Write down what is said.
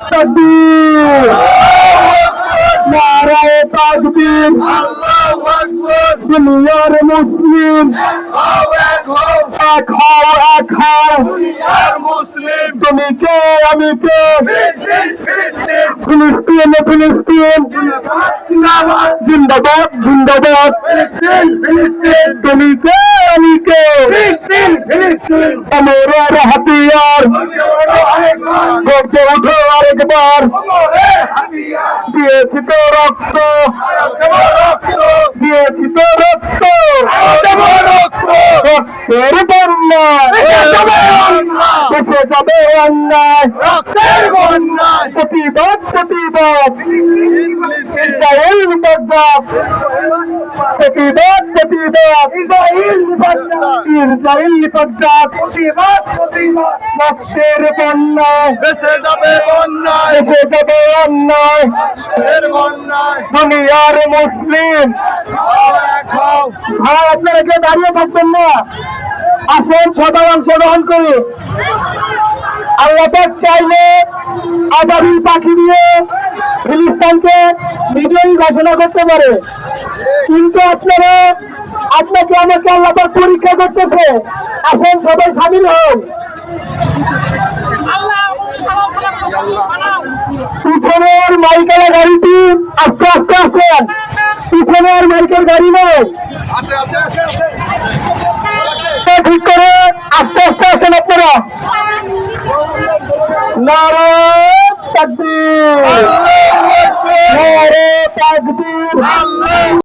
তাকবীর, নারায়ে তাকবীর, দুনিয়ার মুসলিম এক হও, এক হও, তুমি কে আমি কে, ফিলিস্তিন ফিলিস্তিন জিন্দাবাদ জিন্দাবাদ, তুমি কে আমি কে, আমরের হাতিয়ার গর্জে উঠো আরেকবার, দিয়েছি তো রক্ত, দিয়েছি তো রক্ত, রক্তের বন্যায় দেশে যাবে অন্যায়, প্রতিবাদ প্রতিবাদ, ইসরায়েল নিপাত, প্রতিবাদ প্রতিবাদ, ইসরায়েল নিপাত, রক্তের বন্যায় দেশে যাবে বন্যায়, দেশে যাবে অন্যায়, দুনিয়ার মুসলিম ভাই আপনারা কেউ দাঁড়িয়ে থাকবেন না, আসেন সবাই অংশগ্রহণ করি। আল্লাহ পাক চাইলে আবাবিল পাখি দিয়ে ফিলিস্তিনকে বিজয়ী ঘোষণা করতে পারে, কিন্তু আপনাকে আমাকে আল্লাহ পাক পরীক্ষা করতেছে। আসেন সবাই সামিল হন। পিছনের মাইকেলা গাড়িটি আস্তে আস্তে আসেন, পিছনের মাইকেল গাড়ি নয়, ঠিক করে আস্তে আস্তে আসেন আপনারা। নারায়ে তাকবীর।